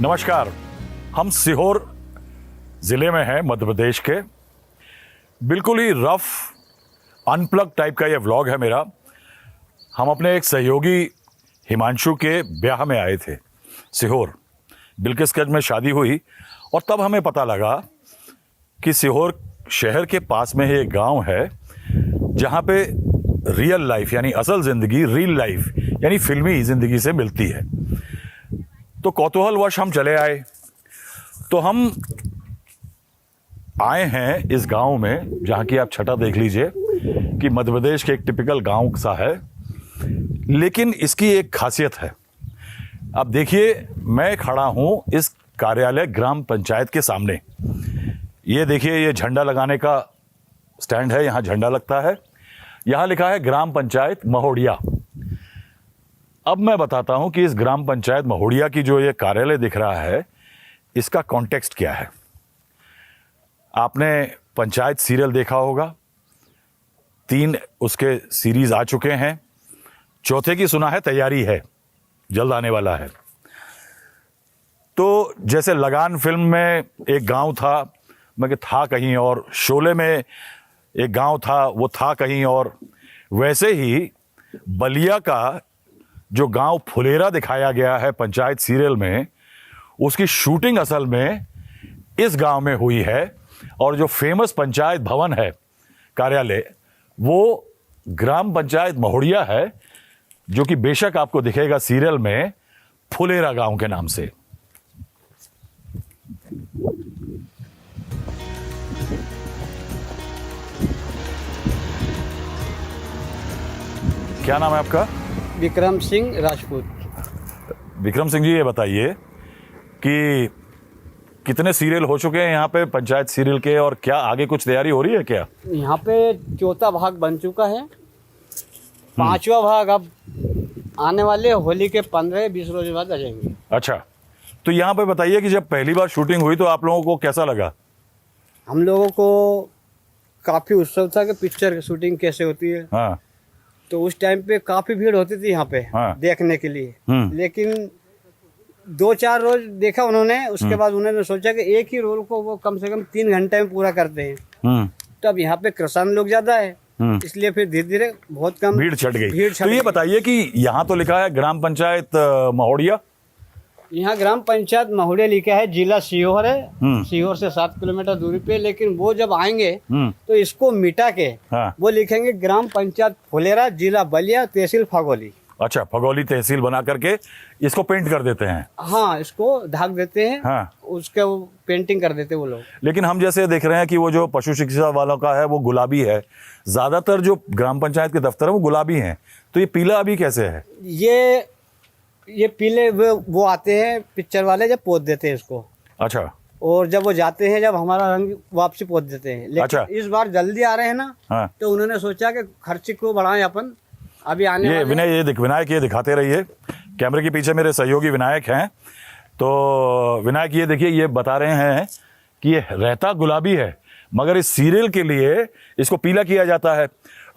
नमस्कार। हम सीहोर ज़िले में हैं, मध्य प्रदेश के। बिल्कुल ही रफ अनप्लग टाइप का ये व्लॉग है मेरा। हम अपने एक सहयोगी हिमांशु के ब्याह में आए थे सीहोर। बिल्किसगंज में शादी हुई और तब हमें पता लगा कि सीहोर शहर के पास में ही एक गांव है जहां पे रियल लाइफ यानी असल ज़िंदगी, रियल लाइफ यानी फिल्मी ज़िंदगी से मिलती है। तो कौतूहलवश हम चले आए। तो हम आए हैं इस गांव में जहां की आप छटा देख लीजिए कि मध्य प्रदेश के एक टिपिकल गांव सा है, लेकिन इसकी एक खासियत है। अब देखिए, मैं खड़ा हूं इस कार्यालय ग्राम पंचायत के सामने। ये देखिए, ये झंडा लगाने का स्टैंड है, यहां झंडा लगता है। यहां लिखा है ग्राम पंचायत महोड़िया। अब मैं बताता हूं कि इस ग्राम पंचायत महोड़िया की जो ये कार्यालय दिख रहा है, इसका कॉन्टेक्स्ट क्या है। आपने पंचायत सीरियल देखा होगा, 3 उसके सीरीज आ चुके हैं, चौथे की सुना है तैयारी है, जल्द आने वाला है। तो जैसे लगान फिल्म में एक गांव था, मगर था कहीं और, शोले में एक गांव था, वो था कहीं और, वैसे ही बलिया का जो गांव फुलेरा दिखाया गया है पंचायत सीरियल में, उसकी शूटिंग असल में इस गांव में हुई है। और जो फेमस पंचायत भवन है, कार्यालय, वो ग्राम पंचायत महोड़िया है, जो कि बेशक आपको दिखेगा सीरियल में फुलेरा गांव के नाम से। क्या नाम है आपका? विक्रम सिंह राजपूत। विक्रम सिंह जी, ये बताइए कि कितने सीरियल हो चुके हैं यहाँ पे पंचायत सीरियल के, और क्या आगे कुछ तैयारी हो रही है क्या? यहाँ पे चौथा भाग बन चुका है, 5वां भाग अब आने वाले होली के 15-20 रोज बाद आ जाएंगे। अच्छा, तो यहाँ पे बताइए कि जब पहली बार शूटिंग हुई तो आप लोगों को कैसा लगा? हम लोगों को काफी उत्सव था कि पिक्चर की शूटिंग कैसे होती है। हाँ। तो उस टाइम पे काफी भीड़ होती थी यहाँ पे हाँ। देखने के लिए। लेकिन 2-4 रोज देखा उन्होंने, उसके बाद उन्होंने सोचा कि एक ही रोल को वो कम से कम 3 घंटे में पूरा करते हैं। तो अब यहाँ पे किसान लोग ज्यादा है, इसलिए फिर धीरे धीरे बहुत कम भीड़ छट गई। तो ये बताइए कि यहाँ तो लिखा है ग्राम पंचायत महोड़िया। यहाँ ग्राम पंचायत महोड़िया लिखा है, जिला सीहोर है, सीहोर से 7 किलोमीटर दूरी पे। लेकिन वो जब आएंगे तो इसको मिटा के वो लिखेंगे ग्राम पंचायत फुलेरा, जिला बलिया, तहसील फगोली। अच्छा, फगोली तहसील बना करके इसको पेंट कर देते हैं। हाँ, इसको ढक देते हैं। हाँ। उसके वो पेंटिंग कर देते वो लोग। लेकिन हम जैसे देख रहे हैं कि वो जो पशु चिकित्सा वालों का है वो गुलाबी है, ज्यादातर जो ग्राम पंचायत के दफ्तर है वो गुलाबी हैं। तो ये पीला अभी कैसे है? ये पीले वो आते हैं पिक्चर वाले, जब पोत देते हैं इसको। अच्छा। और जब वो जाते हैं, जब हमारा रंग वापसी पोत देते हैं। लेकिन अच्छा। इस बार जल्दी आ रहे हैं ना। हाँ। तो उन्होंने सोचा कि खर्च को बढ़ाएं अपन। अभी आने ये विनायक ये दिखाते रहिए, कैमरे के पीछे मेरे सहयोगी विनायक हैं। तो विनायक, ये देखिए, ये बता रहे हैं कि ये रहता गुलाबी है, मगर इस सीरियल के लिए इसको पीला किया जाता है।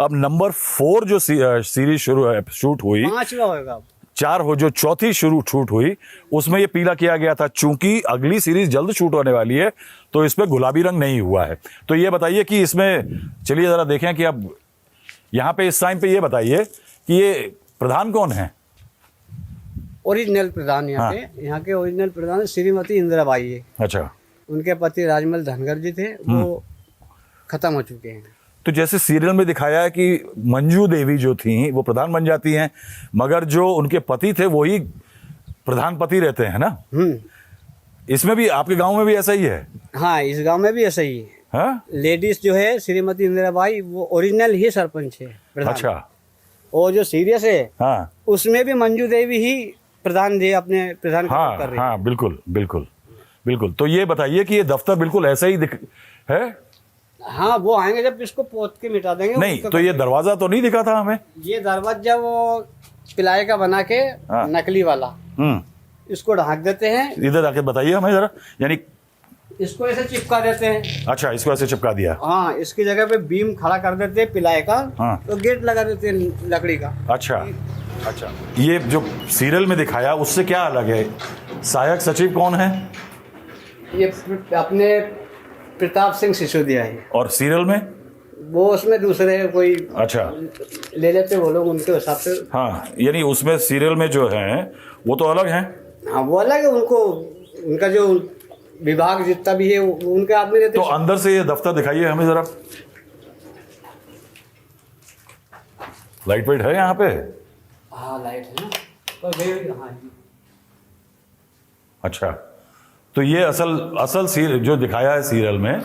अब नंबर 4 जो सीरीज शूट हुई, 5वां होगा, 4 हो, जो चौथी शूट हुई, उसमें ये पीला किया गया था। चूंकि अगली सीरीज जल्द शूट होने वाली है तो इस पे गुलाबी रंग नहीं हुआ है। तो ये बताइए कि इसमें, चलिए जरा देखें कि अब यहाँ पे इस टाइम पे ये बताइए कि ये प्रधान कौन है? ओरिजिनल प्रधान यहाँ पे, यहाँ के ओरिजिनल प्रधान श्रीमती इंदिराबाई है। अच्छा। उनके पति राजमल धनगर जी थे, वो खत्म हो चुके हैं। तो जैसे सीरियल में दिखाया है कि मंजू देवी जो थी वो प्रधान बन जाती हैं, मगर जो उनके पति थे वही प्रधान पति रहते हैं ना। इसमें भी आपके गांव में भी ऐसा ही है? हाँ, इस गांव में भी ऐसा ही है। हाँ? लेडीज जो है श्रीमती इंदिराबाई, वो ओरिजिनल ही सरपंच है, प्रधान। अच्छा। और जो सीरियस है, हाँ, उसमें भी मंजू देवी ही प्रधान थे, अपने प्रधान हाँ, कर रही हाँ, बिल्कुल बिल्कुल बिल्कुल। तो ये बताइए कि ये दफ्तर बिल्कुल ऐसा ही है? हाँ, वो आएंगे जब इसको पोत के मिटा देंगे। नहीं, तो ये दरवाजा तो नहीं दिखा था हमें? ये दरवाजा वो पिलाए का बना के, हाँ, नकली वाला, इसको ढक देते हैं। इधर आके बताइए हमें जरा, यानी इसको ऐसे चिपका देते हैं। अच्छा, इसको ऐसे चिपका दिया। हाँ, इसकी जगह पे बीम खड़ा कर देते हैं पिलाए का। हाँ। तो गेट लगा देते हैं लकड़ी का। अच्छा अच्छा। ये जो सीरियल में दिखाया उससे क्या अलग है? सहायक सचिव कौन है? ये अपने प्रताप सिंह सिसोदिया है। और सीरियल में? वो उसमें दूसरे कोई अच्छा, ले लेते वो लोग उनके हिसाब से। हाँ, यानी उसमें सीरियल में जो हैं वो तो अलग हैं। हाँ वो अलग है, उनको उनका जो विभाग जितना भी है उनके आदमी रहते तो अंदर से ये दफ्तर दिखाइए हमें जरा। लाइट वेट है यहाँ पे? हाँ लाइट है ना, तो हाँ। अच्छा, तो ये असल सीरियल जो दिखाया है सीरियल में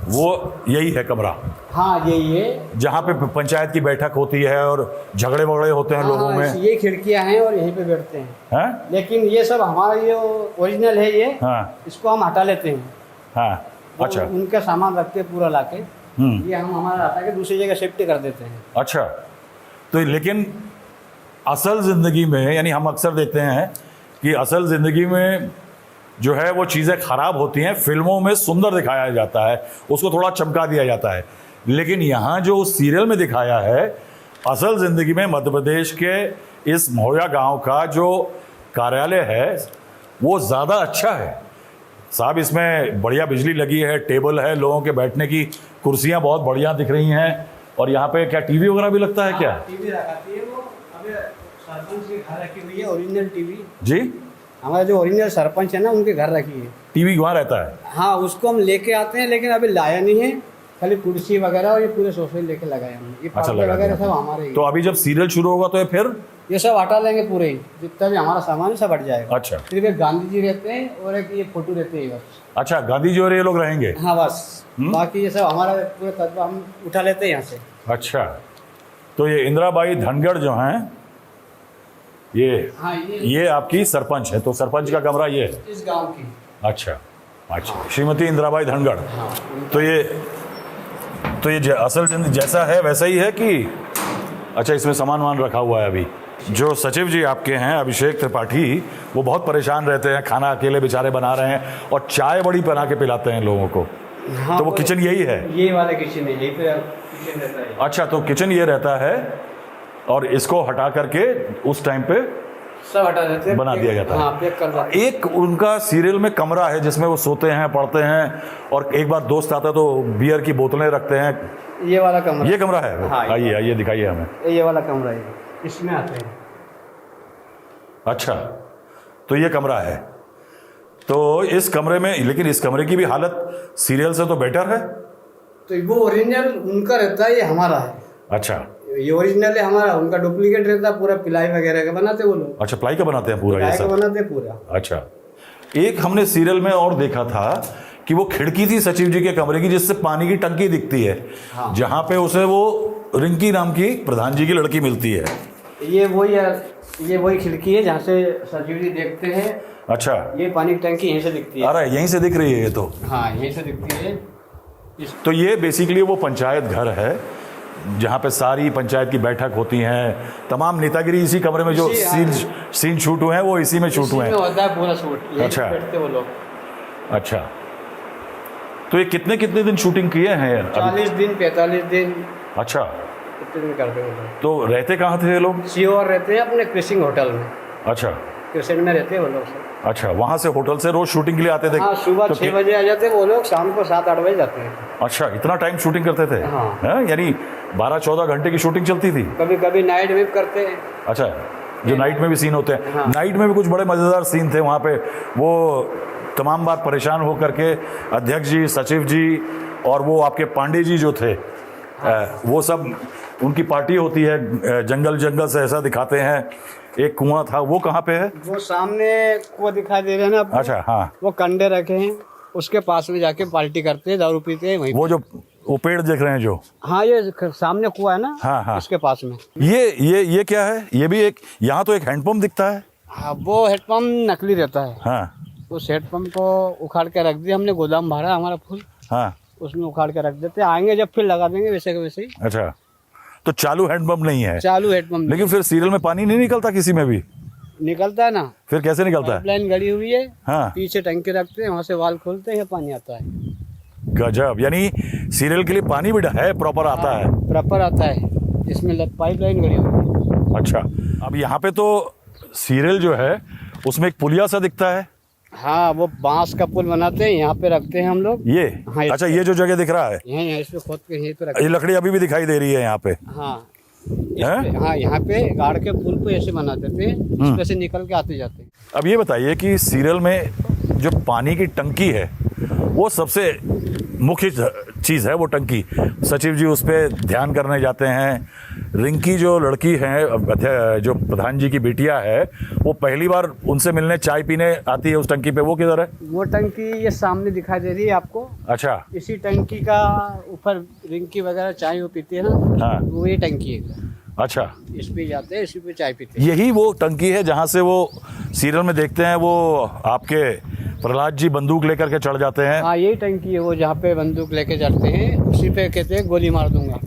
वो यही है कमरा? हाँ यही है, जहाँ पे पंचायत की बैठक होती है और झगड़े वगड़े होते हैं लोगों में। ये खिड़कियाँ हैं और यहीं पे बैठते हैं। हैं? लेकिन ये सब हमारा ये ओरिजिनल है ये। हाँ इसको हम हटा लेते हैं। हाँ, अच्छा। उनका सामान रखते हैं पूरा लाके, ये हम हमारा हटा के दूसरी जगह शिफ्ट कर देते हैं। अच्छा, तो लेकिन असल ज़िंदगी में, यानी हम अक्सर देखते हैं कि असल ज़िंदगी में जो है वो चीज़ें ख़राब होती हैं, फिल्मों में सुंदर दिखाया जाता है, उसको थोड़ा चमका दिया जाता है, लेकिन यहाँ जो सीरियल में दिखाया है असल ज़िंदगी में मध्य प्रदेश के इस महोया गांव का जो कार्यालय है वो ज़्यादा अच्छा है साहब। इसमें बढ़िया बिजली लगी है, टेबल है, लोगों के बैठने की कुर्सियाँ बहुत बढ़िया दिख रही हैं, और यहाँ पे क्या टीवी वगैरह भी लगता है? क्या टीवी रखाती है वो? अबे सरपंच के घर रखी हुई है ओरिजिनल टीवी जी? हमारा जो ओरिजिनल सरपंच है ना उनके घर रखी है टीवी वहाँ रहता है? हाँ, उसको हम लेके आते हैं, लेकिन अभी लाया नहीं है, खाली कुर्सी वगैरह और ये पूरे सोफे लेके लगाए हमने। ये अच्छा, पर्दे लगा वगैरह दिया। सब हमारे ही। तो अभी जब सीरियल शुरू होगा तो ये फिर ये सब हटा लेंगे पूरे ही, जितना भी हमारा सामान है सब हट जाएगा। अच्छा सिर्फ एक गांधी जी रहते हैं और एक ये फोटो रहते हैं बस। अच्छा, गांधी जी और ये लोग रहेंगे? हाँ बस, बाकी ये सब हमारा पूरा कस्बा हम उठा लेते हैं यहाँ से। अच्छा, तो ये इंदिराबाई धनगड़ जो हैं हाँ ये आपकी सरपंच है, तो सरपंच का कमरा ये है इस गांव की। अच्छा अच्छा, श्रीमती इंदिराबाई धनगड़। हाँ, तो ये असल जैसा है वैसा ही है कि? अच्छा, इसमें सामान वामान रखा हुआ है अभी। जो सचिव जी आपके हैं अभिषेक त्रिपाठी, वो बहुत परेशान रहते हैं, खाना अकेले बेचारे बना रहे हैं और चाय बड़ी बना के पिलाते हैं लोगों को। हाँ, तो वो किचन यही है? ये वाला किचन है, यही पे किचन रहता है। अच्छा, तो किचन ये रहता है और इसको हटा करके उस टाइम पे सब हटा देते हैं, बना दिया जाता है। हाँ, पैक कर देते हैं। एक उनका सीरियल में कमरा है जिसमें वो सोते हैं, पढ़ते हैं, और एक बार दोस्त आता है तो बियर की बोतलें रखते हैं। ये वाला कमरा, ये कमरा है? हाँ, आइए आइए दिखाइए हमें। ये वाला कमरा है, इसमें आते हैं। अच्छा, तो ये कमरा है। तो इस कमरे में, लेकिन इस कमरे की भी हालत सीरियल से तो बेटर है। तो वो ओरिजिनल उनका रहता है, ये हमारा है। अच्छा, ये ओरिजिनल है हमारा, उनका डुप्लीकेट रहता है, पूरा पिलाई वगैरह का बनाते वो लोग। अच्छा, प्लाई का बनाते हैं पूरा ये पिलाई का सब? बनाते पूरा। अच्छा, एक हमने सीरियल में और देखा था कि वो खिड़की थी सचिव जी के कमरे की जिससे पानी की टंकी दिखती है। हाँ। जहाँ पे उसे वो रिंकी नाम की प्रधान जी की लड़की मिलती है। ये वही खिड़की है जहाँ से सचिव जी देखते हैं। अच्छा, ये पानी की टंकी यहीं से दिखती है। अरे यहीं से दिख रही है ये तो? हाँ, यहीं से दिखती है। तो ये बेसिकली वो पंचायत घर है जहाँ पे सारी पंचायत की बैठक होती हैं, तमाम नेतागिरी इसी कमरे में, जो सीन शूट हुए हैं वो इसी में शूट हुए हैं। होता है पूरा शूट, यहीं अच्छा। बैठते वो लोग। अच्छा, तो ये कितने दिन शूटिंग किए हैं? 40 दिन 45 दिन। अच्छा, कितने दिन करते वो लोग। तो रहते कहाँ थे ये लोग? सीओ रहते हैं अपने कृषिंग होटल में। अच्छा कृष्ण में रहते हैं वो लोग सब। अच्छा, वहाँ से होटल से रोज शूटिंग के लिए आते थे? हाँ, सुबह तो 6 बजे आ जाते हैं वो लोग, शाम को 7-8 बजे जाते हैं। अच्छा, इतना टाइम शूटिंग करते थे? हाँ। हैं? यानी 12-14 घंटे की शूटिंग चलती थी? कभी कभी नाइट में करते हैं। अच्छा, जो नाइट में भी सीन होते हैं? हाँ। नाइट में भी कुछ बड़े मज़ेदार सीन थे वहाँ पे। वो तमाम बार परेशान होकर के अध्यक्ष जी, सचिव जी और वो आपके पांडे जी जो थे, वो सब उनकी पार्टी होती है, जंगल से ऐसा दिखाते हैं। एक कुआं था, वो कहाँ पे है? वो सामने कुआं दिखाई दे रहे हैं ना आपको? अच्छा, हाँ। वो कंडे रखे हैं, उसके पास में जाके पार्टी करते हैं, दारू पीते हैं वहीं। वो पेड़ देख रहे हैं जो? हाँ, ये सामने कुआं है ना। हाँ हाँ, इसके पास में। ये क्या है? ये भी एक, यहाँ तो एक हैंडपंप दिखता है। हाँ, वो हेडपम्प नकली रहता है। हाँ। उस हेडपम्प को उखाड़ के रख दिया हमने, गोदाम भरा हमारा फुल। हाँ, उसमें उखाड़ के रख देते, आएंगे जब फिर लगा देंगे वैसे के वैसे ही। अच्छा, तो चालू हैंडपंप नहीं है? चालू हेडपम्प। लेकिन फिर सीरियल में पानी नहीं निकलता किसी में भी? निकलता है ना। फिर कैसे निकलता है? पाइपलाइन गड़ी हुई है। हाँ। पीछे टंकी रखते हैं, वहाँ से वाल खोलते हैं, पानी आता है। गजब, यानी सीरियल के लिए पानी भी है प्रॉपर आता है? प्रॉपर आता है, इसमें पाइपलाइन गड़ी हुई है। अच्छा, अब यहाँ पे तो सीरियल जो है उसमें एक पुलिया सा दिखता है, हाँ, वो बांस का पुल बनाते हैं, यहाँ पे रखते हैं हम लोग। ये हाँ, अच्छा, ये जो जगह दिख रहा है, यहाँ इसमें खोद के यहीं पे रखते ये लकड़ी अभी भी दिखाई दे रही है यहाँ पे। हैं। हाँ हैं? हाँ, यहाँ पे गाड़ के पुल पे ऐसे बना देते हैं, इसमें से निकल के आते जाते हैं। अब ये बताइए कि सीरियल में जो पानी की टंकी है वो सबसे मुख्य चीज़ है, वो टंकी। सचिव जी उस पर ध्यान करने जाते हैं। रिंकी जो लड़की है, जो प्रधान जी की बिटिया है, वो पहली बार उनसे मिलने चाय पीने आती है उस टंकी पे। वो किधर है? वो टंकी ये सामने दिखाई दे रही है आपको। अच्छा, इसी टंकी का ऊपर रिंकी वगैरह चाय वो पीती है ना, हाँ, वो ये टंकी है। अच्छा, इस पे जाते हैं, इसी पे चाय पीते हैं। यही वो टंकी है जहाँ से वो सीरियल में देखते हैं वो आपके प्रहलाद जी बंदूक लेकर के चढ़ जाते हैं। हाँ, यही टंकी है वो, जहाँ पे बंदूक लेके चढ़ते हैं, उसी पे कहते हैं गोली मार दूंगा।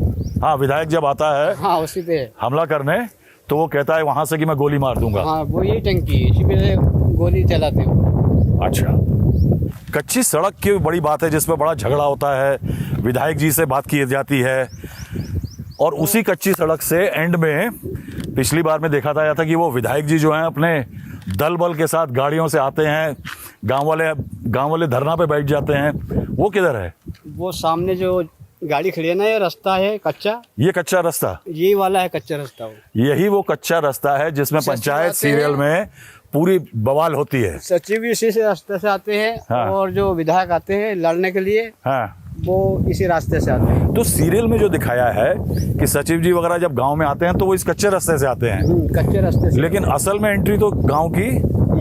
हाँ, विधायक जब आता है हाँ, उसी पे हमला करने, तो वो कहता है वहां से कि मैं गोली मार दूंगा। हाँ, वो यही टंकी है, इसी पे से गोली चलाते हैं। अच्छा, कच्ची सड़क की बड़ी बात है जिसमें बड़ा झगड़ा होता है, विधायक जी से बात की जाती है, और उसी कच्ची सड़क से एंड में पिछली बार में देखा था कि वो विधायक जी जो हैं अपने दल बल के साथ गाड़ियों से आते हैं, गांव वाले धरना पे बैठ जाते हैं। वो किधर है? वो सामने जो गाड़ी खड़ी है ना, ये रास्ता है कच्चा, ये कच्चा रास्ता, यही वाला है कच्चा रास्ता। वो यही वो कच्चा रास्ता है जिसमें पंचायत सीरियल में पूरी बवाल होती है। सचिव भी इसी से रास्ते से आते हैं। हाँ। और जो विधायक आते हैं लड़ने के लिए, हाँ, वो इसी रास्ते से आते हैं। तो सीरियल में जो दिखाया है कि सचिव जी वगैरह जब गांव में आते हैं तो वो इस कच्चे रास्ते से आते हैं, कच्चे रास्ते से। लेकिन असल में एंट्री तो गांव की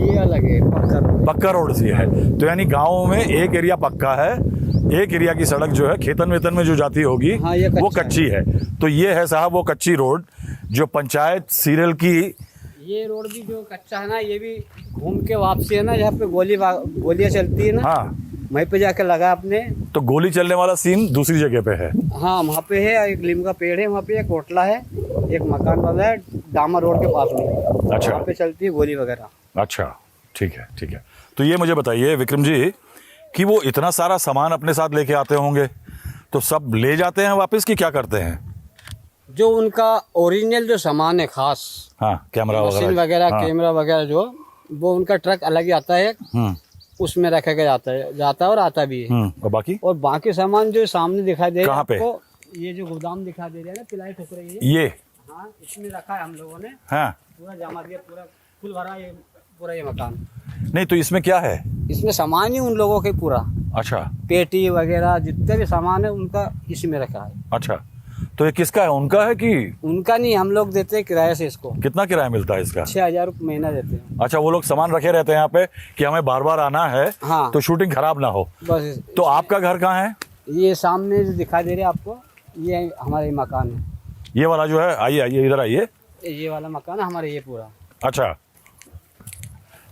ये अलग है, पक्का रोड से है। तो यानी गांव में एक एरिया पक्का है, एक एरिया की सड़क जो है खेतन वेतन में जो जाती होगी, हाँ, ये वो कच्चा कच्ची है। तो ये है साहब वो कच्ची रोड जो पंचायत सीरियल की। ये रोड भी जो कच्चा है ना, ये भी घूम के वापसी है ना, जहाँ पे गोलियां चलती है ना, हाँ, वहीं पे जाके लगा अपने। तो गोली चलने वाला सीन दूसरी जगह पे है। हाँ, वहाँ पे है एक नीम का पेड़ है, वहाँ पे एक होटला है, एक मकान वाला है डामर रोड के पास में। अच्छा। वहाँ पे चलती है गोली वगैरह। अच्छा, ठीक है, ठीक है। तो ये मुझे बताइए विक्रम जी कि वो इतना सारा सामान अपने साथ लेके आते होंगे, तो सब ले जाते हैं वापस कि क्या करते हैं? जो उनका ओरिजिनल जो सामान है खास, हाँ, कैमरा मशीन वगैरह, वगैरह, हाँ, कैमरा वगैरह, जो वो उनका ट्रक अलग ही आता है, उसमें रखा के जाता है और आता भी है। और बाकी सामान जो सामने दिखाई दे रहा है कहाँ पे? आपको, ये जो गोदाम दिखाई दे रहा है ना, पिलाई ठोक रही है, ये हाँ, इसमें रखा है हम लोगों ने। हाँ, पूरा जमा दिया, पूरा फुल भरा ये पूरा ये मकान। नहीं तो इसमें क्या है? इसमें सामान ही उन लोगों के पूरा, अच्छा, पेटी वगैरह जितने भी सामान है उनका इसी में रखा है। अच्छा, तो ये किसका है, उनका है कि? उनका नहीं, हम लोग देते हैं किराए से इसको। कितना किराया मिलता है इसका? 6,000 रुपये महीना देते हैं। अच्छा, वो लोग सामान रखे रहते हैं यहाँ पे कि हमें बार बार आना है, हाँ, तो शूटिंग खराब ना हो। बस। तो आपका घर कहाँ है? ये सामने जो दिखाई दे रहा है आपको, ये हमारा ये मकान है। ये वाला जो है, आइए आइए इधर आइए। ये वाला मकान है हमारा, ये पूरा। अच्छा,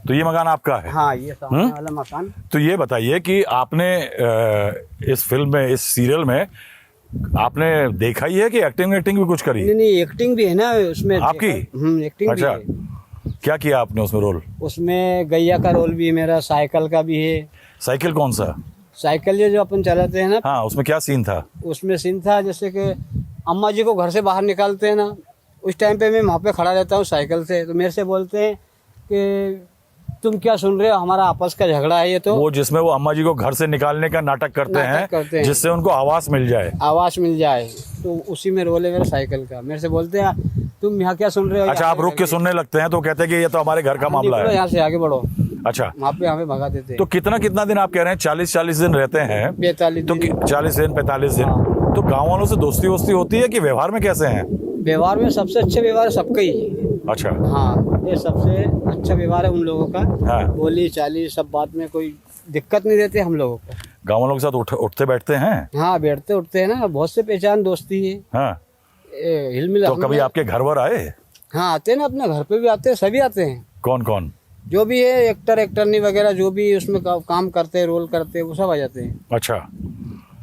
तो ये मकान आपका है? हाँ, ये सामने वाला मकान। तो ये बताइए कि आपने इस फिल्म में, इस सीरियल में आपने देखा ही है कि एक्टिंग भी कुछ करी? नहीं, एक्टिंग भी है ना उसमें। आपकी? एक्टिंग अच्छा, भी है। क्या किया आपने उसमें रोल? उसमें गैया का रोल भी है मेरा, साइकिल का भी है। साइकिल कौन सा? साइकिल ये जो अपन चलाते हैं ना। हाँ, उसमें क्या सीन था? उसमें सीन था जैसे कि अम्मा जी को घर से बाहर निकालते हैं ना, उस टाइम पे मैं वहाँ पे खड़ा रहता हूँ साइकिल से, तो मेरे से बोलते हैं कि तुम क्या सुन रहे हो, हमारा आपस का झगड़ा है ये। तो वो जिसमें वो अम्मा जी को घर से निकालने का नाटक करते हैं जिससे उनको आवास मिल जाए। तो उसी में रोल है मेरा साइकिल का। मेरे से बोलते हैं तुम यहाँ क्या सुन रहे हो। अच्छा, आप रुक के सुनने लगते हैं तो कहते हैं कि ये तो हमारे घर का मामला है, यहाँ से आगे बढ़ो। अच्छा, वहाँ पे हमें भगा देते हैं। तो कितना दिन आप कह रहे हैं? 40 दिन रहते हैं? 45 तो 40 दिन 45 दिन। हाँ। तो गाँव वालों से दोस्ती वोस्ती होती है कि व्यवहार में कैसे हैं? व्यवहार में सबसे अच्छा व्यवहार सबका ही है। अच्छा, हाँ, ये सबसे अच्छा व्यवहार है उन लोगों का। हाँ, बोली चाली सब बात में कोई दिक्कत नहीं देते हम लोगों को। गाँव वालों के साथ उठते बैठते हैं? हाँ, बैठते उठते हैं ना, बहुत से पहचान दोस्ती है। हाँ, हिल मिल। तो कभी आपके घर वर आए? हाँ, आते हैं ना, अपने घर पे भी आते हैं, सभी आते हैं। कौन कौन? जो भी है, एक्टरनी वगैरह जो भी उसमें काम करते हैं, रोल करते हैं, वो सब आ जाते हैं। अच्छा,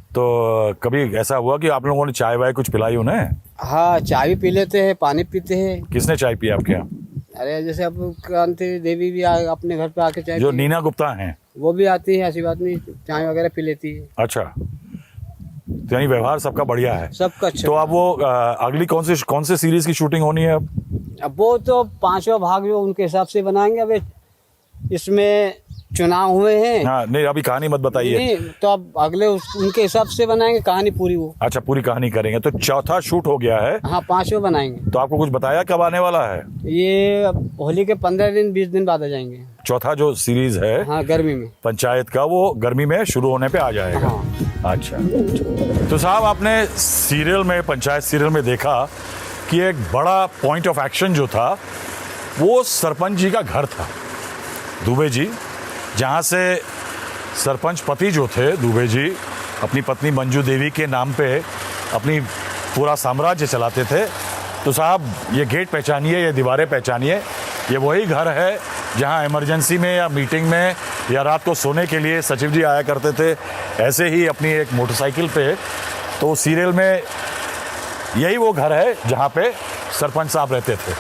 तो कभी ऐसा हुआ कि आप लोगों ने चाय वाय कुछ पिलाई उन्हें? हाँ, चाय भी पी लेते हैं, पानी पीते हैं। किसने चाय पी आपके यहाँ? अरे जैसे अब क्रांति देवी भी अपने घर पे आके चाय जो नीना गुप्ता हैं वो भी आती है, ऐसी बात नहीं, चाय वगैरह पी लेती है। अच्छा, तो यानी व्यवहार सबका बढ़िया है, सबका अच्छा। तो अब वो अगली कौन से सीरीज की शूटिंग होनी है अब? अब वो तो 5वां भाग जो उनके हिसाब से बनाएंगे। अब इसमें चुनाव हुए हैं। हाँ, नहीं अभी कहानी मत बताइए। नहीं, तो अब अगले उनके हिसाब से बनाएंगे कहानी पूरी वो। अच्छा, पूरी कहानी करेंगे। तो चौथा शूट हो गया है। हाँ, 5वें बनाएंगे। तो आपको कुछ बताया कब आने वाला है? ये अब होली के 15 दिन 20 दिन बाद आ जाएंगे। चौथा जो सीरीज है हाँ, गर्मी में पंचायत का, वो गर्मी में शुरू होने पे आ जाएगा। हाँ। अच्छा, तो साहब आपने सीरियल में, पंचायत सीरियल में देखा कि एक बड़ा पॉइंट ऑफ एक्शन जो था वो सरपंच जी का घर था, दुबे जी, जहाँ से सरपंच पति जो थे दुबे जी अपनी पत्नी मंजू देवी के नाम पे अपनी पूरा साम्राज्य चलाते थे। तो साहब ये गेट पहचानिए, ये दीवारें पहचानिए, ये वही घर है जहाँ इमरजेंसी में या मीटिंग में या रात को सोने के लिए सचिव जी आया करते थे, ऐसे ही अपनी एक मोटरसाइकिल पे। तो सीरियल में यही वो घर है जहाँ पे सरपंच साहब रहते थे।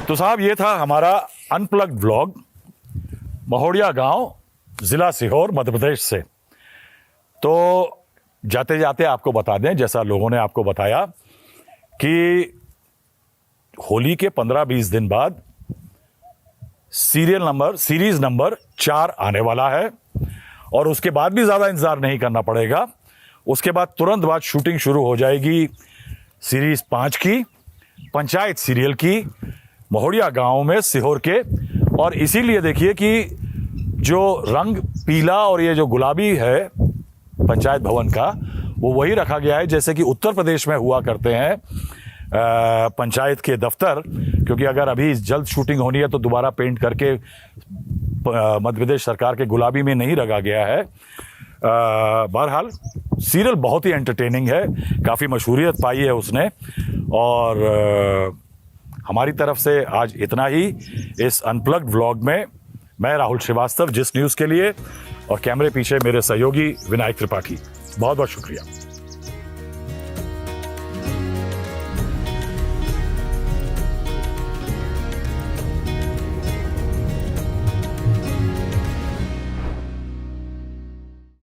तो साहब ये था हमारा अनप्लग्ड व्लॉग महोड़िया गांव, जिला सीहोर, मध्य प्रदेश से। तो जाते जाते आपको बता दें, जैसा लोगों ने आपको बताया, कि होली के 15-20 दिन बाद सीरीज नंबर 4 आने वाला है और उसके बाद भी ज़्यादा इंतज़ार नहीं करना पड़ेगा। उसके बाद तुरंत बाद शूटिंग शुरू हो जाएगी सीरीज 5 की, पंचायत सीरियल की, महोड़िया गांव में सीहोर के। और इसीलिए देखिए कि जो रंग पीला और ये जो गुलाबी है पंचायत भवन का, वो वही रखा गया है जैसे कि उत्तर प्रदेश में हुआ करते हैं पंचायत के दफ्तर। क्योंकि अगर अभी जल्द शूटिंग होनी है तो दोबारा पेंट करके मध्य प्रदेश सरकार के गुलाबी में नहीं रखा गया है। बहरहाल सीरियल बहुत ही एंटरटेनिंग है, काफ़ी मशहूरियत पाई है उसने। और हमारी तरफ से आज इतना ही इस अनप्लग्ड व्लॉग में। मैं राहुल श्रीवास्तव, जिस न्यूज़ के लिए, और कैमरे पीछे मेरे सहयोगी विनायक त्रिपाठी। बहुत बहुत शुक्रिया।